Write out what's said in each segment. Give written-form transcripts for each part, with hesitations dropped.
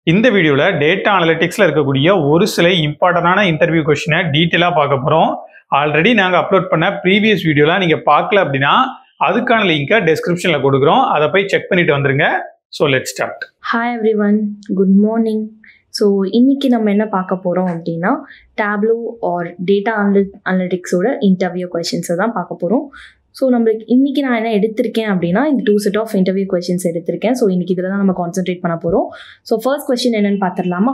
இந்த வீடியோல டேட்டா அனலிட்டிக்ஸ்ல இருக்கக்கூடிய ஒரு சில இம்பார்ட்டன்டான இன்டர்வியூ கொஸ்டினை டீட்டெயிலா பார்க்க போறோம். ஆல்ரெடி நாங்க அப்லோட் பண்ண ப்ரீவியஸ் வீடியோலாம் நீங்க பார்க்கல அப்படின்னா அதுக்கான லிங்கை டெஸ்கிரிப்ஷன்ல கொடுக்குறோம். அதை போய் செக் பண்ணிட்டு வந்துருங்க. So let's start. Hi everyone, good morning. So இன்றைக்கி நம்ம என்ன பார்க்க போகிறோம் அப்படின்னா டேப்லோ ஆர் டேட்டா அனலிட்டிக்ஸோட இன்டர்வியூ கொஷின்ஸை தான் பார்க்க போகிறோம். ஸோ நம்மளுக்கு இன்றைக்கி நான் என்ன எடுத்திருக்கேன் அப்படின்னா இந்த 2 செட் ஆஃப் இன்டர்வியூ கொஷின்ஸ் எடுத்திருக்கேன். ஸோ இன்றைக்கி இதில் தான் நம்ம கான்சென்ட்ரேட் பண்ண போகிறோம். ஸோ ஃபர்ஸ்ட் கொஸ்டின் என்னென்னு பார்த்துடலாமா?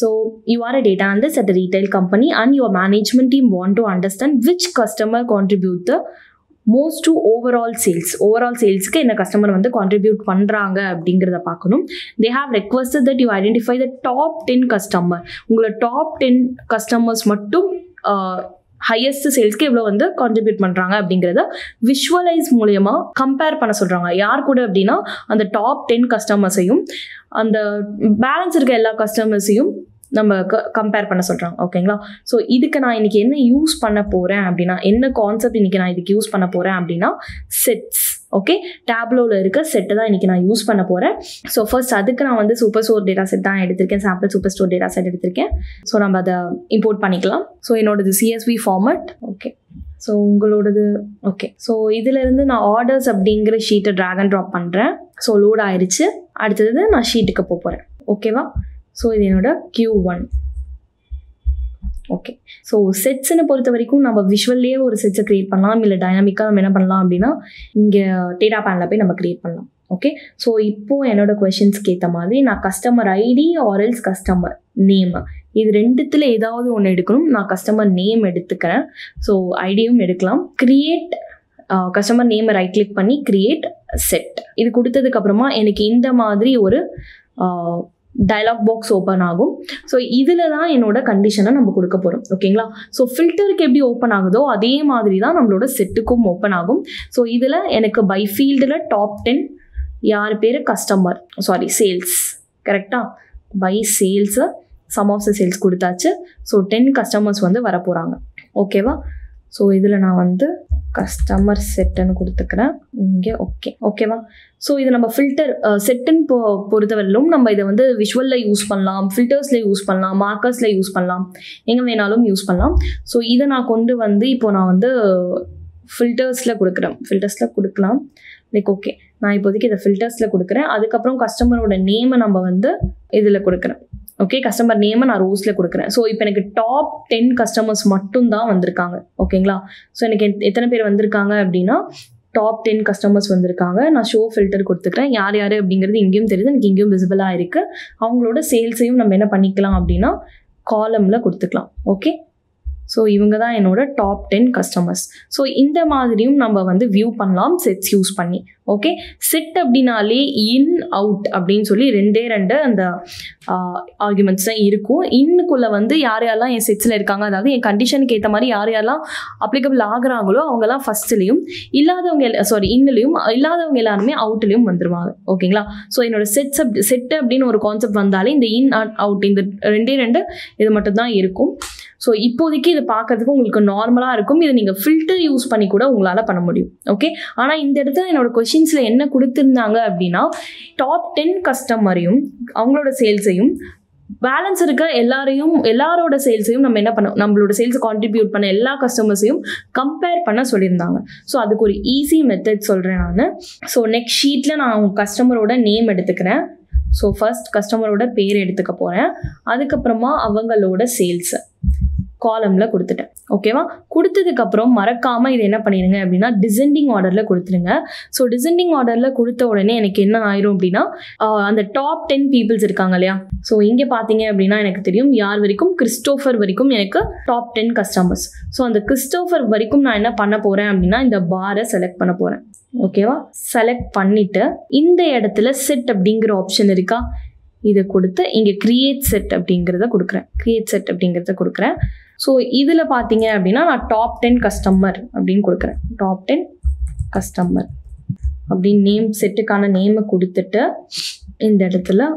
So you are a data analyst at a retail company and your management team want to understand which customer contribute the most to overall சேல்ஸ்க்கு என்ன கஸ்டமர் வந்து கான்ட்ரிபியூட் பண்ணுறாங்க அப்படிங்கிறத பார்க்கணும். They have requested that you identify the top 10 customer. உங்களை top 10 customers மட்டும் highest சேல்ஸ்க்கு எவ்வளோ வந்து கான்ட்ரிபியூட் பண்ணுறாங்க அப்படிங்கிறத விஷுவலைஸ் மூலயமா கம்பேர் பண்ண சொல்கிறாங்க. யார் கூட அப்படின்னா அந்த டாப் 10 கஸ்டமர்ஸையும் அந்த பேலன்ஸ் இருக்க எல்லா கஸ்டமர்ஸையும் நம்ம கம்பேர் பண்ண சொல்கிறாங்க. ஓகேங்களா? ஸோ இதுக்கு நான் இன்றைக்கி என்ன யூஸ் பண்ண போகிறேன் அப்படின்னா, என்ன கான்செப்ட் இன்றைக்கி நான் இதுக்கு யூஸ் பண்ண போகிறேன் அப்படின்னா செட்ஸ். ஓகே, டேப்லோவில் இருக்க செட்டு தான் இன்றைக்கி நான் யூஸ் பண்ண போகிறேன். ஸோ ஃபர்ஸ்ட் அதுக்கு நான் வந்து சூப்பர் ஸ்டோர் டேட்டா செட் தான் எடுத்திருக்கேன். Sample super store data set எடுத்திருக்கேன். ஸோ நம்ம அதை இம்போர்ட் பண்ணிக்கலாம். ஸோ என்னோடது CSV ஃபார்மட். ஓகே, ஸோ உங்களோடது ஓகே. ஸோ இதிலேருந்து நான் ஆர்டர்ஸ் அப்படிங்கிற ஷீட்டை ட்ராக் அண்ட் ட்ராப் பண்ணுறேன். ஸோ லோட் ஆயிடுச்சு. அடுத்தது நான் ஷீட்டுக்கு போகிறேன். ஓகேவா? ஸோ இது என்னோட Q1. ஓகே, ஸோ செட்ஸ்ன்னு பொறுத்த வரைக்கும் நம்ம விஷுவல்லேயே ஒரு செட்ஸை க்ரியேட் பண்ணலாம். இல்லை டைனாமிக்காக நம்ம என்ன பண்ணலாம் அப்படின்னா இங்கே டேட்டா பேனில் போய் நம்ம க்ரியேட் பண்ணலாம். ஓகே, ஸோ இப்போது என்னோட கொஷின்ஸ்க்கு ஏற்ற மாதிரி நான் கஸ்டமர் ஐடி ஆர்எல்ஸ் கஸ்டமர் நேம் இது ரெண்டுத்தில் ஏதாவது ஒன்று எடுக்கணும். நான் கஸ்டமர் நேம் எடுத்துக்கிறேன். ஸோ ஐடியும் எடுக்கலாம். கிரியேட் கஸ்டமர் நேமை ரைட் கிளிக் பண்ணி கிரியேட் செட் இது கொடுத்ததுக்கப்புறமா எனக்கு இந்த மாதிரி ஒரு டயலாக் பாக்ஸ் ஓப்பன் ஆகும். ஸோ இதில் தான் என்னோட கண்டிஷனை நம்ம கொடுக்க போகிறோம். ஓகேங்களா? ஸோ ஃபில்டருக்கு எப்படி ஓப்பன் ஆகுதோ அதே மாதிரி தான் நம்மளோட செட்டுக்கும் ஓப்பன் ஆகும். ஸோ இதில் எனக்கு பை ஃபீல்டில் டாப் 10 யார் பேர் கஸ்டமர் சேல்ஸ். கரெக்டாக? பை சேல்ஸை சம் ஆஃப் த சேல்ஸ் கொடுத்தாச்சு. ஸோ 10 கஸ்டமர்ஸ் வந்து வர போகிறாங்க. ஓகேவா? ஸோ இதில் நான் வந்து கஸ்டமர் செட்டுன்னு கொடுத்துக்கிறேன் இங்கே. ஓகேவா? ஸோ இது நம்ம ஃபில்டர் செட்டுன்னு பொறுத்தவரையிலும் நம்ம இதை வந்து விஷுவலில் யூஸ் பண்ணலாம், ஃபில்டர்ஸில் யூஸ் பண்ணலாம், மார்க்கர்ஸில் யூஸ் பண்ணலாம், எங்கே வேணாலும் யூஸ் பண்ணலாம். ஸோ இதை நான் கொண்டு வந்து இப்போது நான் வந்து ஃபில்டர்ஸில் கொடுக்கலாம். லைக் ஓகே, நான் இப்போதைக்கு இதை ஃபில்டர்ஸில் கொடுக்குறேன். அதுக்கப்புறம் கஸ்டமரோட நேமை நம்ம வந்து இதில் கொடுக்குறேன். ஓகே, கஸ்டமர் நேமை நான் ரோஸில் கொடுக்குறேன். ஸோ இப்போ எனக்கு டாப் 10 கஸ்டமர்ஸ் மட்டும் தான் வந்திருக்காங்க. ஓகேங்களா? ஸோ எனக்கு எத்தனை பேர் வந்திருக்காங்க அப்படின்னா டாப் 10 கஸ்டமர்ஸ் வந்திருக்காங்க. நான் ஷோ ஃபில்டர் கொடுத்துக்கிறேன். யார் யார் அப்படிங்கிறது இங்கேயும் தெரியுது, எனக்கு இங்கேயும் விசிபிளாக இருக்குது. அவங்களோட சேல்ஸையும் நம்ம என்ன பண்ணிக்கலாம் அப்படின்னா காலமில் கொடுத்துக்கலாம். ஓகே, ஸோ இவங்க தான் என்னோட டாப் 10 கஸ்டமர்ஸ். ஸோ இந்த மாதிரியும் நம்ம வந்து வியூ பண்ணலாம் செட்ஸ் யூஸ் பண்ணி. ஓகே, செட் அப்படின்னாலே இன் அவுட் அப்படின்னு சொல்லி ரெண்டே அந்த ஆர்குமெண்ட்ஸ் தான் இருக்கும். இன்னுக்குள்ளே வந்து யார் யாரெல்லாம் என் செட்ஸில் இருக்காங்க, அதாவது என் கண்டிஷனுக்கு ஏற்ற மாதிரி யார் யாரெல்லாம் அப்ளிகபிள் ஆகுறாங்களோ அவங்கெல்லாம் ஃபஸ்ட்லேயும் இன்னுலையும் இல்லாதவங்க எல்லாருமே அவுட்லேயும் வந்துடுவாங்க. ஓகேங்களா? ஸோ என்னோட செட்டு அப்படின்னு ஒரு கான்செப்ட் வந்தாலே இந்த இன் அண்ட் அவுட் இந்த ரெண்டே இது மட்டும்தான் இருக்கும். ஸோ இப்போதைக்கு இது பார்க்கறதுக்கு உங்களுக்கு நார்மலாக இருக்கும். இதை நீங்கள் ஃபில்டர் யூஸ் பண்ணி கூட உங்களால் பண்ண முடியும். ஓகே, ஆனால் இந்த இடத்துல என்னோட கொஷின்ஸில் என்ன கொடுத்துருந்தாங்க அப்படின்னா டாப் 10 கஸ்டமரையும் அவங்களோட சேல்ஸையும் பேலன்ஸ் இருக்க எல்லாரோட சேல்ஸையும் நம்ம என்ன பண்ணோம், நம்மளோட சேல்ஸை கான்ட்ரிபியூட் பண்ண எல்லா கஸ்டமர்ஸையும் கம்பேர் பண்ண சொல்லியிருந்தாங்க. ஸோ அதுக்கு ஒரு ஈஸி மெத்தட் சொல்கிறேன் நான். ஸோ நெக்ஸ்ட் ஷீட்டில் நான் கஸ்டமரோட நேம் எடுத்துக்கிறேன். ஸோ ஃபர்ஸ்ட் கஸ்டமரோட பேர் எடுத்துக்க போகிறேன். அதுக்கப்புறமா அவங்களோட சேல்ஸை காலமில் கொடுத்துட்டேன். ஓகேவா? கொடுத்ததுக்கப்புறம் மறக்காமல் இது என்ன பண்ணிடுங்க அப்படின்னா டிசெண்டிங் ஆர்டரில் கொடுத்துருங்க. ஸோ டிசெண்டிங் ஆர்டரில் கொடுத்த உடனே எனக்கு என்ன ஆயிரும் அப்படின்னா அந்த டாப் 10 பீப்புள்ஸ் இருக்காங்க இல்லையா? ஸோ இங்கே பார்த்தீங்க அப்படின்னா எனக்கு தெரியும் யார் வரைக்கும், கிறிஸ்டோஃபர் வரைக்கும் எனக்கு டாப் 10 கஸ்டமர்ஸ். ஸோ அந்த கிறிஸ்டோஃபர் வரைக்கும் நான் என்ன பண்ண போகிறேன் அப்படின்னா இந்த பாரை செலக்ட் பண்ண போகிறேன். ஓகேவா? செலக்ட் பண்ணிவிட்டு இந்த இடத்துல செட் அப்படிங்கிற ஆப்ஷன் இருக்கா, இதை கொடுத்து இங்கே கிரியேட் செட் அப்படிங்கிறத கொடுக்குறேன். ஸோ இதில் பார்த்தீங்க அப்படின்னா நான் டாப் 10 கஸ்டமர் அப்படின்னு கொடுக்குறேன். டாப் 10 கஸ்டமர் அப்படின்னு நேம் செட்டுக்கான நேமை கொடுத்துட்டு இந்த இடத்துல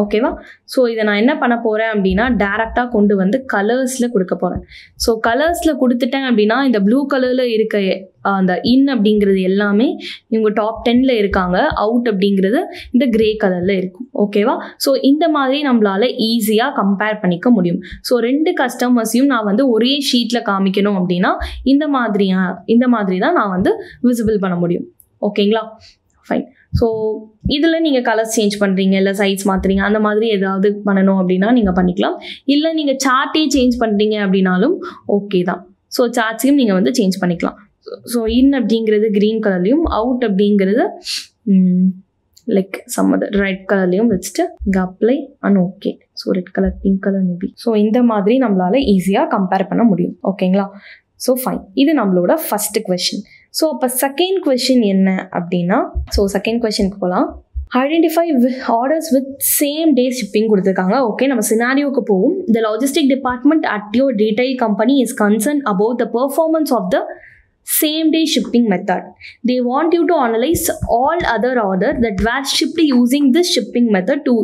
ஓகேவா. ஸோ இதை நான் என்ன பண்ண போகிறேன் அப்படின்னா டேரெக்டாக கொண்டு வந்து கலர்ஸில் கொடுக்க போகிறேன். ஸோ கலர்ஸில் கொடுத்துட்டேன் அப்படின்னா இந்த ப்ளூ கலரில் இருக்க அந்த இன் அப்படிங்கிறது எல்லாமே இவங்க டாப் 10ல் இருக்காங்க, அவுட் அப்படிங்கிறது இந்த கிரே கலரில் இருக்கும். ஓகேவா. ஸோ இந்த மாதிரி நம்மளால் ஈஸியாக கம்பேர் பண்ணிக்க முடியும். ஸோ 2 கஸ்டமர்ஸையும் நான் வந்து ஒரே ஷீட்டில் காமிக்கணும் அப்படின்னா இந்த மாதிரி தான் நான் வந்து விசிபிள் பண்ண முடியும். ஓகேங்களா, ஃபைன். ஸோ இதில் நீங்கள் கலர்ஸ் சேஞ்ச் பண்ணுறீங்க, இல்லை சைஸ் மாற்றுறீங்க, அந்த மாதிரி ஏதாவது பண்ணணும் அப்படின்னா நீங்கள் பண்ணிக்கலாம். இல்லை நீங்கள் சார்ட்டே சேஞ்ச் பண்ணுறீங்க அப்படின்னாலும் ஓகே தான். ஸோ சார்ட்ஸையும் நீங்கள் வந்து சேஞ்ச் பண்ணிக்கலாம். ஸோ இன் அப்படிங்கிறது க்ரீன் கலர்லையும், அவுட் அப்படிங்கிறது லைக் சம் அதர் ரெட் கலர்லையும் வச்சுட்டு இங்கே apply and okay. So red colour, pink colour maybe. So இந்த மாதிரி நம்மளால் ஈஸியாக கம்பேர் பண்ண முடியும். ஓகேங்களா. ஸோ ஃபைன், இது நம்மளோட ஃபஸ்ட்டு கொஷின். ஸோ அப்போ செகண்ட் கொஷின் என்ன அப்படின்னா, ஸோ செகண்ட் கொஷினுக்கு போகலாம். Identify orders with same day shipping கொடுத்துருக்காங்க. ஓகே, நம்ம சினாரியோக்கு போவோம். The logistic department at your retail company is concern about the performance of the same day shipping method. They want you to analyze all other orders that were shipped using this shipping method to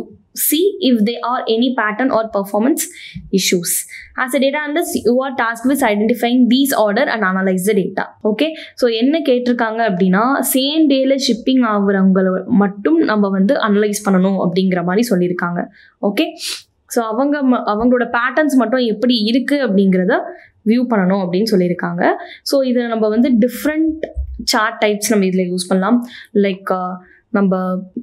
see if there are any pattern or performance issues. As a data analyst, you are tasked with identifying these order and analyze the data. Okay, so என்ன கேட்டிருக்காங்க அப்படின்னா same டேல shipping ஆகுறவங்களை மட்டும் நம்ம வந்து analyse பண்ணணும் அப்படிங்கிற மாதிரி சொல்லியிருக்காங்க. ஓகே, ஸோ அவங்களோட பேட்டர்ன்ஸ் மட்டும் எப்படி இருக்குது அப்படிங்கிறத வியூ பண்ணணும் அப்படின்னு சொல்லியிருக்காங்க. ஸோ இதை நம்ம வந்து டிஃப்ரெண்ட் சார்ட் டைப்ஸ் நம்ம இதில் யூஸ் பண்ணலாம். லைக் நம்ம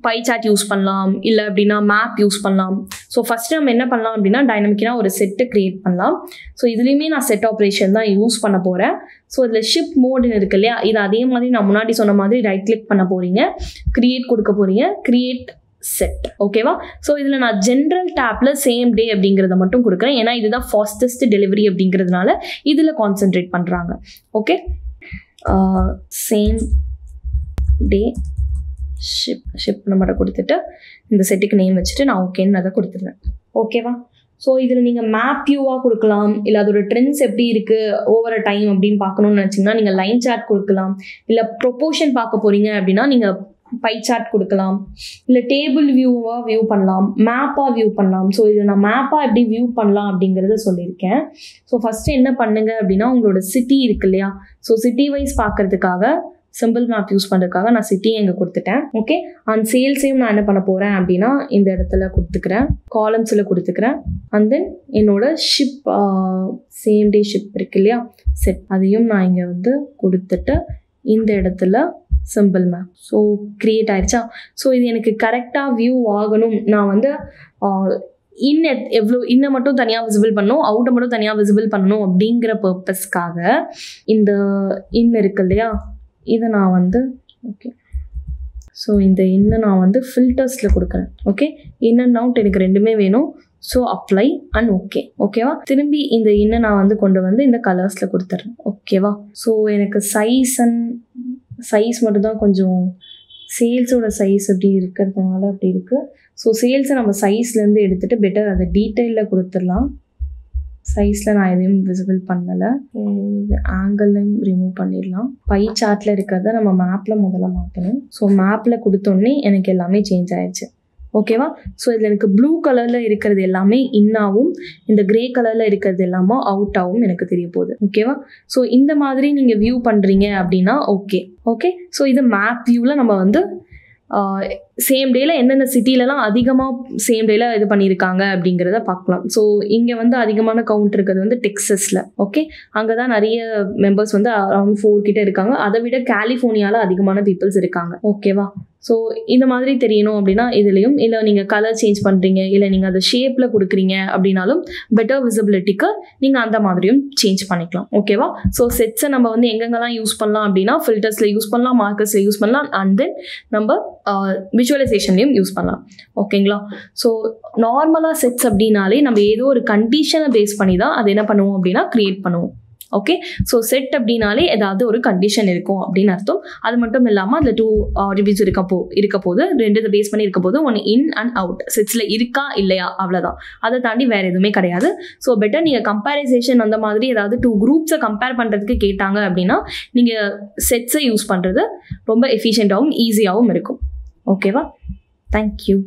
பை சார்ட் யூஸ் பண்ணலாம், இல்லை அப்படின்னா மேப் யூஸ் பண்ணலாம். ஸோ ஃபஸ்ட்டு நம்ம என்ன பண்ணலாம் அப்படின்னா டைனமிக்காக ஒரு செட்டு க்ரியேட் பண்ணலாம். ஸோ இதுலேயுமே நான் செட் ஆப்ரேஷன் தான் யூஸ் பண்ண போகிறேன். ஸோ இதில் ஷிப் மோடுன்னு இருக்கு இல்லையா, இது அதே மாதிரி நான் முன்னாடி சொன்ன மாதிரி ரைட் கிளிக் பண்ண போகிறீங்க, க்ரியேட் கொடுக்க போகிறீங்க, க்ரியேட் செட். ஓகேவா. ஸோ இதில் நான் ஜென்ரல் டேப்பில் சேம் டே அப்படிங்கிறத மட்டும் கொடுக்குறேன். ஏன்னா இதுதான் ஃபாஸ்டஸ்ட் டெலிவரி அப்படிங்கிறதுனால இதில் கான்சென்ட்ரேட் பண்ணுறாங்க. ஓகே, சேம் டே ஷிப் நம்பரை கொடுத்துட்டு இந்த செட்டுக்கு நேம் வச்சுட்டு நான் ஓகேன்னு அதை கொடுத்துருவேன். ஓகேவா. ஸோ இதில் நீங்கள் மேப் வியூவாக கொடுக்கலாம், இல்லை அதோட ட்ரெண்ட்ஸ் எப்படி இருக்குது ஓவர் அ டைம் அப்படின்னு பார்க்கணுன்னு நினச்சிங்கன்னா நீங்கள் லைன் சார்ட் கொடுக்கலாம். இல்லை ப்ரொப்போர்ஷன் பார்க்க போகிறீங்க அப்படின்னா நீங்கள் பை சார்ட் கொடுக்கலாம், இல்லை டேபிள் வியூவாக வியூ பண்ணலாம், மேப்பாக வியூ பண்ணலாம். ஸோ இது நான் மேப்பாக எப்படி வியூ பண்ணலாம் அப்படிங்கிறத சொல்லியிருக்கேன். ஸோ ஃபஸ்ட்டு என்ன பண்ணுங்க அப்படின்னா உங்களோட சிட்டி இருக்கு இல்லையா, ஸோ சிட்டி வைஸ் பார்க்கறதுக்காக சிம்பிள் மேப் யூஸ் பண்ணுறதுக்காக நான் சிட்டி எங்கே கொடுத்துட்டேன். ஓகே, அண்ட் சேல்ஸையும் நான் என்ன பண்ண போகிறேன் அப்படின்னா இந்த இடத்துல கொடுத்துக்கிறேன், காலம்ஸில் கொடுத்துக்கிறேன். அண்ட் தென் என்னோட ஷிப் சேம் டே ஷிப் இருக்கு இல்லையா செட், அதையும் நான் இங்கே வந்து கொடுத்துட்டு இந்த இடத்துல சிம்பிள் மேப். ஸோ க்ரியேட் ஆயிடுச்சா. ஸோ இது எனக்கு கரெக்டாக வியூ ஆகணும். நான் வந்து இன்னை மட்டும் தனியாக விசிபிள் பண்ணணும், அவுட்டை மட்டும் தனியாக விசிபிள் பண்ணணும் அப்படிங்கிற பர்பஸ்க்காக இந்த இருக்கு இல்லையா, இதை நான் வந்து ஓகே, ஸோ இந்த நான் வந்து ஃபில்டர்ஸில் கொடுக்குறேன். ஓகே, இன் அண்ட் அவுட் எனக்கு ரெண்டுமே வேணும். So apply and okay. ஓகேவா. திரும்பி இந்த நான் வந்து கொண்டு வந்து இந்த கலர்ஸில் கொடுத்துட்றேன். ஓகேவா. ஸோ எனக்கு சைஸ் மட்டும்தான் கொஞ்சம் சேல்ஸோட சைஸ் அப்படி இருக்கிறதுனால அப்படி இருக்குது. ஸோ சேல்ஸை நம்ம சைஸ்லேருந்து எடுத்துகிட்டு பெட்டர் அதை டீட்டெயிலில் கொடுத்துடலாம். சைஸில் நான் எதையும் விசிபிள் பண்ணலை. இது ஆங்கிளையும் ரிமூவ் பண்ணிடலாம். பை சார்ட்டில் இருக்கிறத நம்ம மேப்பில் முதல்ல மாற்றணும். ஸோ மேப்பில் கொடுத்தோன்னே எனக்கு எல்லாமே சேஞ்ச் ஆயிடுச்சு. ஓகேவா. ஸோ இதில் எனக்கு ப்ளூ கலரில் இருக்கிறது எல்லாமே இன்னாகவும், இந்த கிரே கலரில் இருக்கிறது எல்லாமே அவுட்டாகவும் எனக்கு தெரிய போகுது. ஓகேவா. ஸோ இந்த மாதிரி நீங்கள் வியூ பண்ணுறீங்க அப்படின்னா ஓகே. ஸோ இது மேப் வியூவில் நம்ம வந்து சேம் டேல எந்தெந்த சிட்டிலலாம் அதிகமாக சேம் டேல இது பண்ணியிருக்காங்க அப்படிங்கிறத பார்க்கலாம். ஸோ இங்கே வந்து அதிகமான கவுண்ட் இருக்கிறது வந்து டெக்ஸஸில். ஓகே, அங்கே தான் நிறைய மெம்பர்ஸ் வந்து அரௌண்ட் 4 கிட்ட இருக்காங்க. அதை விட கலிஃபோர்னியாவில் அதிகமான பீப்புள்ஸ் இருக்காங்க. ஓகேவா. ஸோ இந்த மாதிரி தெரியணும் அப்படின்னா இதுலேயும், இல்லை நீங்கள் கலர் சேஞ்ச் பண்ணுறீங்க, இல்லை நீங்கள் அதை ஷேப்பில் கொடுக்குறீங்க அப்படின்னாலும் பெட்டர் விசிபிலிட்டிக்கு நீங்கள் அந்த மாதிரியும் சேஞ்ச் பண்ணிக்கலாம். ஓகேவா. ஸோ செட்ஸை நம்ம வந்து எங்கெங்கெல்லாம் யூஸ் பண்ணலாம் அப்படின்னா ஃபில்டர்ஸில் யூஸ் பண்ணலாம், மார்க்கர்ஸில் யூஸ் பண்ணலாம், அண்ட் தென் நம்ம விஷுவலைசேஷன்லையும் யூஸ் பண்ணலாம். ஓகேங்களா. ஸோ நார்மலாக செட்ஸ் அப்படின்னாலே நம்ம ஏதோ ஒரு கண்டிஷனை பேஸ் பண்ணி தான் அதை என்ன பண்ணுவோம் அப்படின்னா க்ரியேட் பண்ணுவோம். ஓகே, ஸோ செட் அப்படின்னாலே ஏதாவது ஒரு கண்டிஷன் இருக்கும் அப்படின்னு அர்த்தம். அது மட்டும் இல்லாமல் அதில் 2 ரிவ்யூஸ் இருக்க போது 2 பேஸ் பண்ணி இருக்க போது, 1 இன் அண்ட் அவுட் செட்ஸில் இருக்கா இல்லையா அவ்வளோதான். அதை தாண்டி வேறு எதுவுமே கிடையாது. ஸோ பெட்டர் நீங்கள் கம்பேரிசேஷன் அந்த மாதிரி ஏதாவது 2 குரூப்ஸை கம்பேர் பண்ணுறதுக்கு கேட்டாங்க அப்படின்னா நீங்கள் செட்ஸை யூஸ் பண்ணுறது ரொம்ப எஃபிஷியண்ட்டாகவும் ஈஸியாகவும் இருக்கும். ஓகேவா. தேங்க்யூ.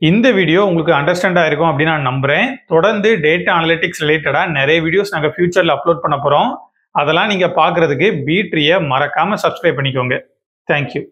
இந்த வீடியோ உங்களுக்கு அண்டர்ஸ்டாண்டாக இருக்கும் அப்படின்னு நான் நம்புகிறேன். தொடர்ந்து டேட்டா அனலிட்டிக்ஸ் ரிலேட்டடாக நிறைய வீடியோஸ் நாங்கள் ஃபியூச்சரில் அப்லோட் பண்ண போகிறோம். அதெல்லாம் நீங்கள் பார்க்குறதுக்கு B-Tree மறக்காமல் சப்ஸ்கிரைப் பண்ணிக்கோங்க. தேங்க்யூ.